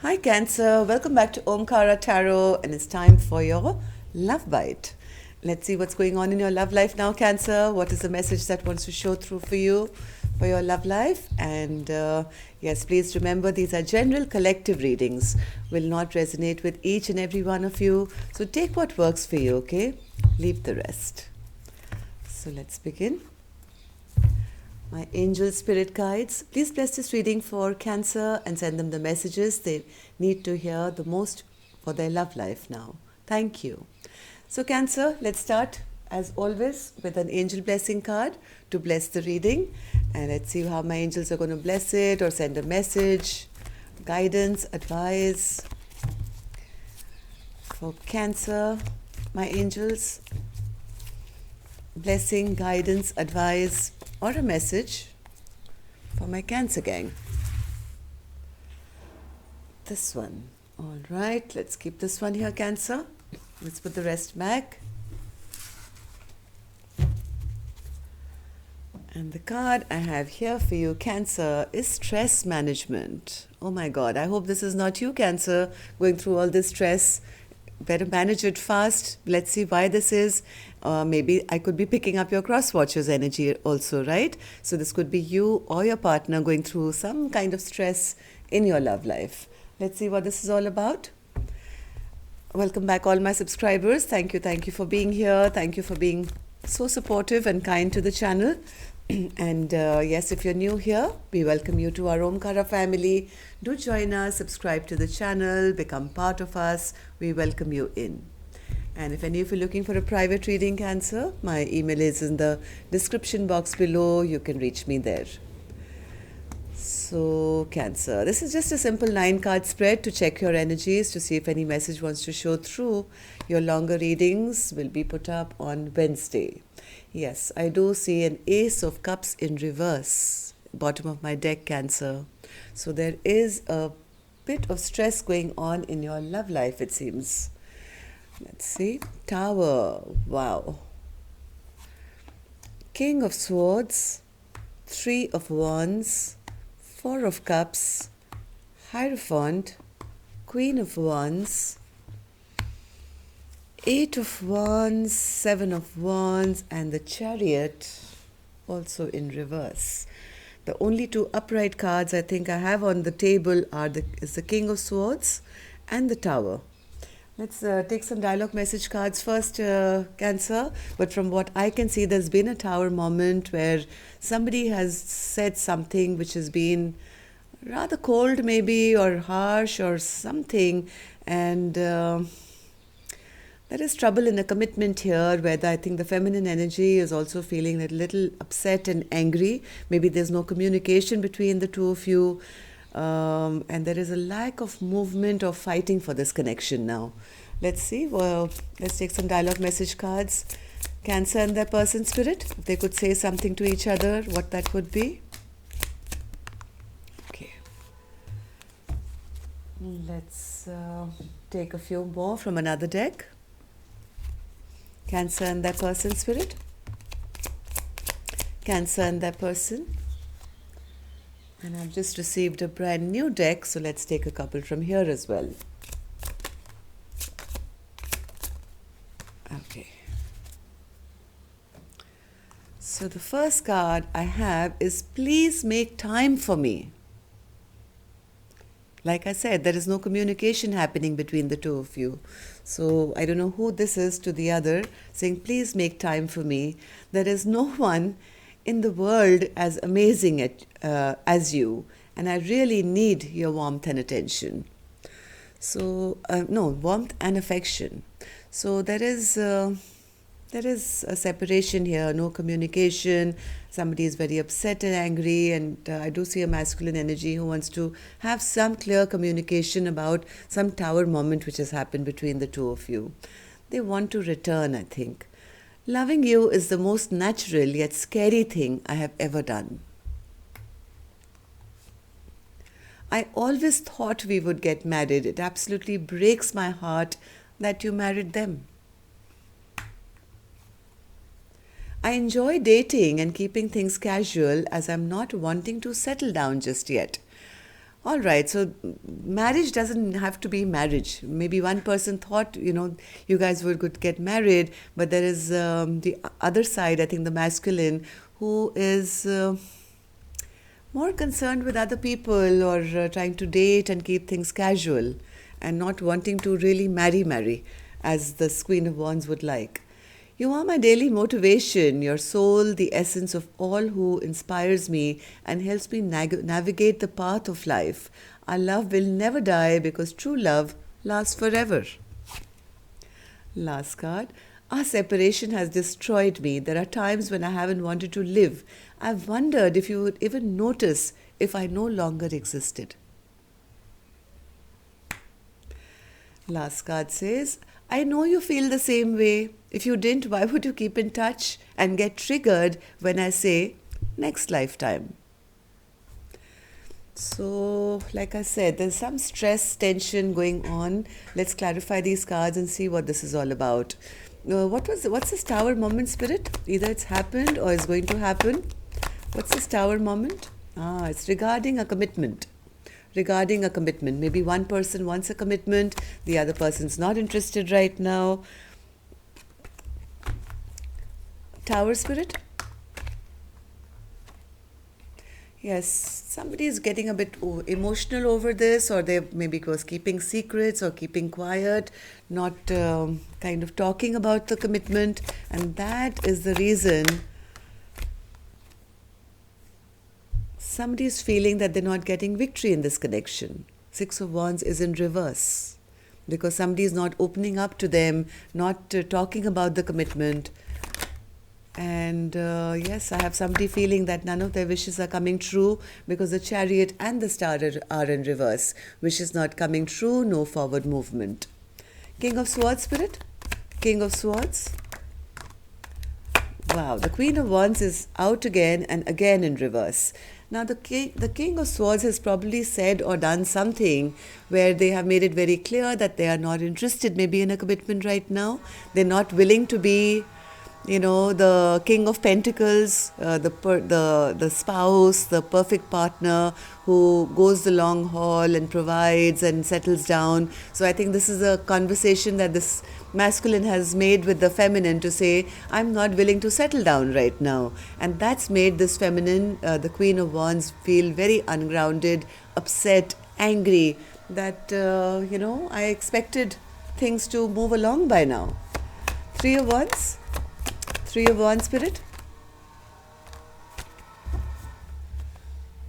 Hi Cancer, welcome back to Omkara Tarot, and it's time for your love bite. Let's see what's going on in your love life now, Cancer. What is the message that wants to show through for you for your love life? And yes, please remember these are general collective readings, will not resonate with each and every one of you. So take what works for you, okay? Leave the rest. So let's begin. My angel spirit guides, please bless this reading for Cancer and send them the messages they need to hear the most for their love life now. Thank you. So Cancer, let's start as always with an angel blessing card to bless the reading. And let's see how my angels are going to bless it or send a message, guidance, advice. For Cancer, my angels, blessing, guidance, advice, or a message for my Cancer gang. This one. All right, let's keep this one here, Cancer. Let's put the rest back. And the card I have here for you, Cancer, is stress management. Oh my God, I hope this is not you, Cancer, going through all this stress. Better manage it fast. Let's see why this is. Maybe I could be picking up your cross watchers energy also, right? So this could be you or your partner going through some kind of stress in your love life. Let's see what this is all about. Welcome back, all my subscribers. Thank you for being here. Thank you for being so supportive and kind to the channel. And yes, if you're new here, we welcome you to our Omkara family. Do join us, subscribe to the channel, become part of us. We welcome you in. And if any of you are looking for a private reading, Cancer, my email is in the description box below. You can reach me there. So, Cancer, this is just a simple 9-card spread to check your energies to see if any message wants to show through. Your longer readings will be put up on Wednesday. Yes, I do see an Ace of Cups in reverse, bottom of my deck, Cancer. So there is a bit of stress going on in your love life, it seems. Let's see. Tower. Wow. King of Swords, 3 of Wands, 4 of Cups, Hierophant, Queen of Wands, 8 of Wands, 7 of Wands, and the Chariot also in reverse. The only 2 upright cards I think I have on the table is the King of Swords and the Tower. Let's take some dialogue message cards first, Cancer. But from what I can see, there's been a Tower moment where somebody has said something which has been rather cold maybe, or harsh or something, and there is trouble in a commitment here, where I think the feminine energy is also feeling a little upset and angry. Maybe there's no communication between the two of you, and there is a lack of movement or fighting for this connection now. Let's see. Well, let's take some dialogue message cards. Cancer and their person spirit, if they could say something to each other, what that would be. Okay. Let's take a few more from another deck. Cancer and their person spirit. Cancer and their person. And I've just received a brand new deck, so let's take a couple from here as well. Okay. So the first card I have is Please Make Time for Me. Like I said, there is no communication happening between the two of you. So I don't know who this is to the other, saying, please make time for me. There is no one in the world as amazing as you, and I really need your warmth and attention. So, no, warmth and affection. So there is a separation here, no communication. Somebody is very upset and angry, and I do see a masculine energy who wants to have some clear communication about some Tower moment which has happened between the two of you. They want to return, I think. Loving you is the most natural yet scary thing I have ever done. I always thought we would get married. It absolutely breaks my heart that you married them. I enjoy dating and keeping things casual, as I'm not wanting to settle down just yet. All right, so marriage doesn't have to be marriage. Maybe one person thought, you guys could get married, but there is the other side, I think the masculine, who is more concerned with other people or trying to date and keep things casual and not wanting to really marry, as the Queen of Wands would like. You are my daily motivation, your soul, the essence of all who inspires me and helps me navigate the path of life. Our love will never die because true love lasts forever. Last card. Our separation has destroyed me. There are times when I haven't wanted to live. I've wondered if you would even notice if I no longer existed. Last card says, I know you feel the same way. If you didn't, why would you keep in touch and get triggered when I say next lifetime? So, like I said, there's some stress, tension going on. Let's clarify these cards and see what this is all about. What's this tower moment, Spirit? Either it's happened or it's going to happen. What's this tower moment? It's regarding a commitment. Regarding a commitment. Maybe one person wants a commitment, the other person's not interested right now. Tower Spirit? Yes, somebody is getting a bit emotional over this, or they maybe was keeping secrets or keeping quiet, not kind of talking about the commitment, and that is the reason somebody is feeling that they're not getting victory in this connection. Six of Wands is in reverse because somebody is not opening up to them, not talking about the commitment. And yes, I have somebody feeling that none of their wishes are coming true because the Chariot and the Star are in reverse. Wishes not coming true, no forward movement. King of Swords, Spirit? King of Swords? Wow, the Queen of Wands is out again and again in reverse. Now, the King of Swords has probably said or done something where they have made it very clear that they are not interested maybe in a commitment right now. They're not willing to be, the King of Pentacles, the spouse, the perfect partner who goes the long haul and provides and settles down. So I think this is a conversation that this masculine has made with the feminine to say, I'm not willing to settle down right now. And that's made this feminine, the Queen of Wands, feel very ungrounded, upset, angry that, I expected things to move along by now. Three of Wands. Three of Wands, Spirit.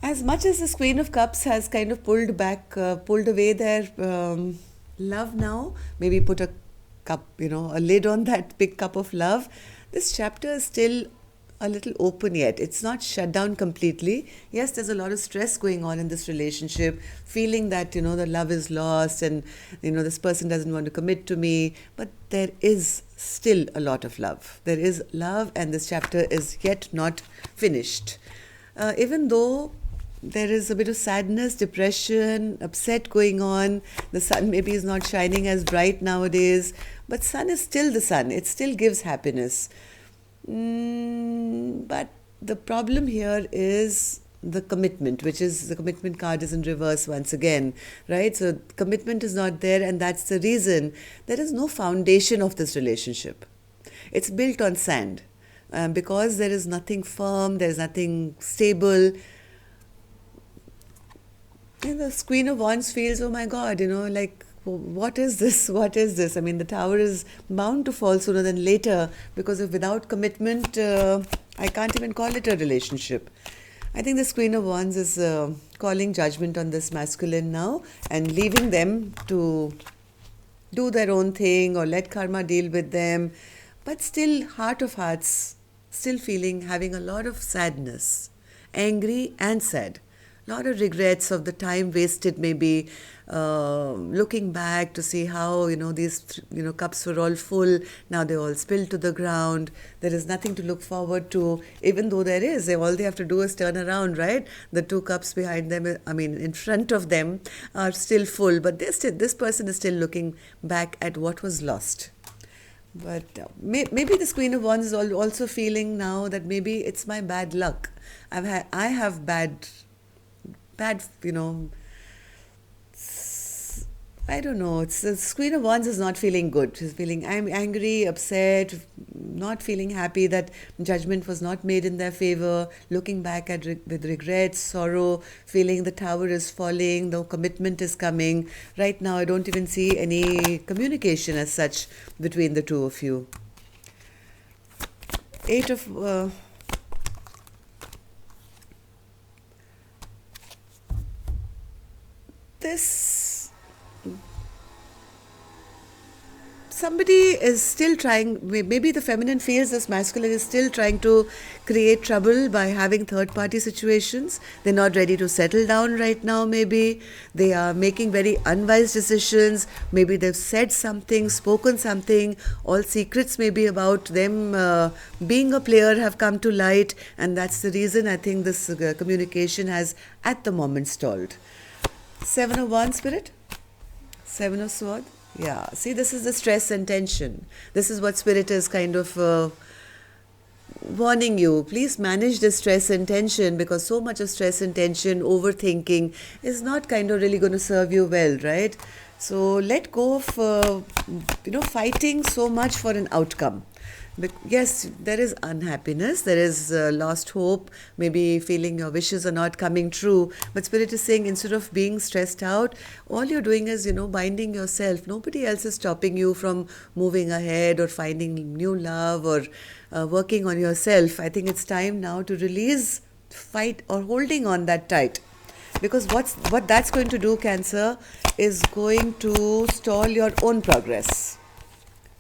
As much as this Queen of Cups has kind of pulled away their love now, maybe put a cup, a lid on that big cup of love, this chapter is still a little open yet. It's not shut down completely. Yes, there's a lot of stress going on in this relationship, feeling that, the love is lost and, this person doesn't want to commit to me. But there is still a lot of love. There is love, and this chapter is yet not finished. Even though there is a bit of sadness, depression, upset going on. The sun maybe is not shining as bright nowadays, but sun is still the sun. It still gives happiness. But the problem here is the commitment, which is the commitment card is in reverse once again, right? So commitment is not there, and that's the reason there is no foundation of this relationship. It's built on sand. Because there is nothing firm, there is nothing stable. The Queen of Wands feels, oh my God, what is this? What is this? I mean, the tower is bound to fall sooner than later because without commitment, I can't even call it a relationship. I think this Queen of Wands is calling judgment on this masculine now and leaving them to do their own thing or let karma deal with them. But still, heart of hearts, still having a lot of sadness, angry and sad. Lot of regrets of the time wasted, maybe looking back to see how these cups were all full. Now they all spilled to the ground. There is nothing to look forward to, even though there is. All they have to do is turn around, right? The two cups behind them, in front of them, are still full. But this person is still looking back at what was lost. But maybe this Queen of Wands is also feeling now that maybe it's my bad luck. I have bad I don't know. It's the Queen of Wands is not feeling good. She's feeling I'm angry, upset, not feeling happy that judgment was not made in their favor. Looking back at with regret, sorrow, feeling the tower is falling, the commitment is coming. Right now, I don't even see any communication as such between the two of you. Eight of this somebody is still trying, maybe the feminine feels this masculine is still trying to create trouble by having third party situations. They're not ready to settle down right now. Maybe they are making very unwise decisions. Maybe they've said something, spoken something, all secrets maybe about them being a player have come to light, and that's the reason I think this communication has at the moment stalled. Seven of Wands, Spirit. Seven of Swords. Yeah, see, this is the stress and tension. This is what Spirit is kind of warning you. Please manage the stress and tension, because so much of stress and tension, overthinking is not kind of really going to serve you well, right? So let go of, fighting so much for an outcome. But yes, there is unhappiness, there is lost hope, maybe feeling your wishes are not coming true. But Spirit is saying, instead of being stressed out, all you're doing is, binding yourself. Nobody else is stopping you from moving ahead or finding new love or working on yourself. I think it's time now to release, fight, or holding on that tight. Because what that's going to do, Cancer, is going to stall your own progress.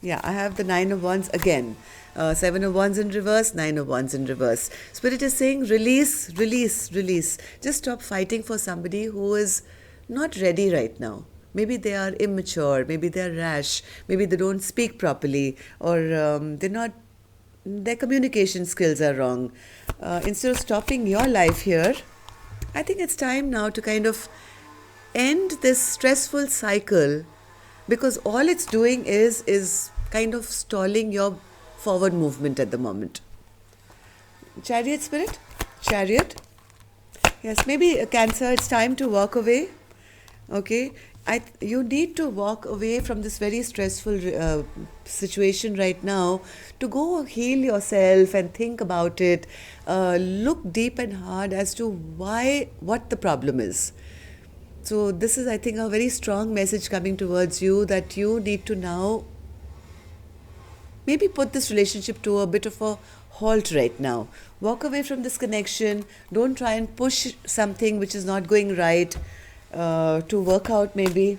Yeah, I have the Nine of Wands again. Seven of Wands in reverse, Nine of Wands in reverse. Spirit is saying release, release, release. Just stop fighting for somebody who is not ready right now. Maybe they are immature, maybe they are rash, maybe they don't speak properly, or their communication skills are wrong. Instead of stopping your life here, I think it's time now to kind of end this stressful cycle, because all it's doing is kind of stalling your forward movement at the moment. Chariot, Spirit? Chariot? Yes, maybe Cancer, it's time to walk away. Okay? You need to walk away from this very stressful situation right now, to go heal yourself and think about it. Look deep and hard as to what the problem is. So this is, I think, a very strong message coming towards you, that you need to now maybe put this relationship to a bit of a halt right now. Walk away from this connection. Don't try and push something which is not going right to work out maybe.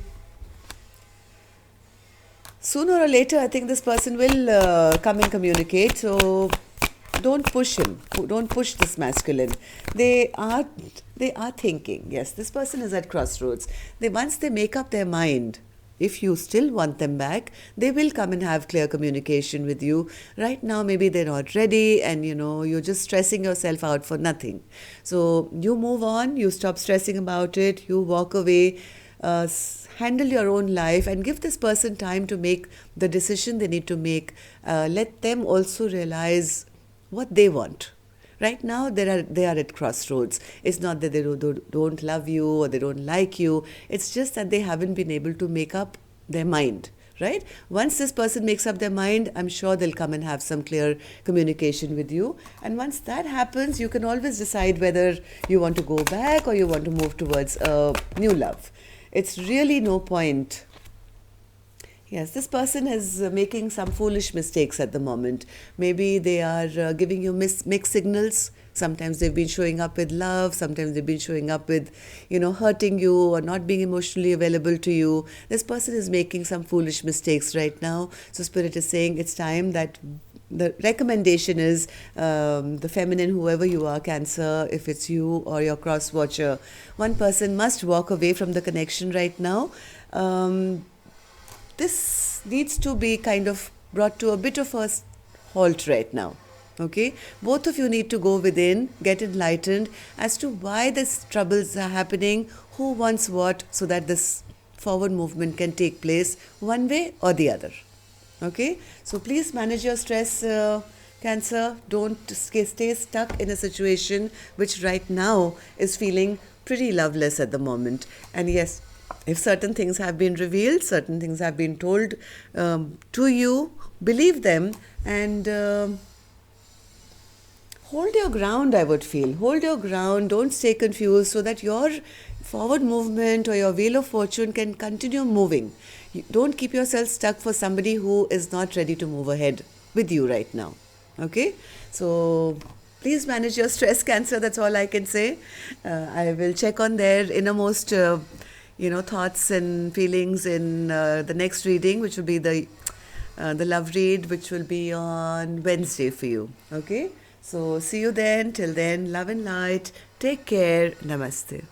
Sooner or later, I think this person will come and communicate. So don't push him. Don't push this masculine. They are thinking. Yes, this person is at crossroads. Once they make up their mind, if you still want them back, they will come and have clear communication with you. Right now, maybe they're not ready, and you're just stressing yourself out for nothing. So you move on, you stop stressing about it, you walk away, handle your own life, and give this person time to make the decision they need to make. Let them also realize what they want. Right now, they are at crossroads. It's not that they don't love you or they don't like you. It's just that they haven't been able to make up their mind, right? Once this person makes up their mind, I'm sure they'll come and have some clear communication with you. And once that happens, you can always decide whether you want to go back or you want to move towards new love. It's really no point. Yes, this person is making some foolish mistakes at the moment. Maybe they are giving you mixed signals. Sometimes they've been showing up with love. Sometimes they've been showing up with, hurting you or not being emotionally available to you. This person is making some foolish mistakes right now. So Spirit is saying it's time that the recommendation is the feminine, whoever you are, Cancer, if it's you or your cross watcher, one person must walk away from the connection right now. This needs to be kind of brought to a bit of a halt right now. Okay? Both of you need to go within, get enlightened as to why these troubles are happening, who wants what, so that this forward movement can take place one way or the other. Okay? So please manage your stress, Cancer. Don't stay stuck in a situation which right now is feeling pretty loveless at the moment. And yes, If certain things have been revealed, certain things have been told to you, believe them, and hold your ground, I would feel. Hold your ground, don't stay confused, so that your forward movement or your wheel of fortune can continue moving. Don't keep yourself stuck for somebody who is not ready to move ahead with you right now. Okay? So please manage your stress, Cancer. That's all I can say. I will check on their innermost, thoughts and feelings in the next reading, which will be the love read, which will be on Wednesday for you. Okay? So see you then. Till then, love and light. Take care. Namaste.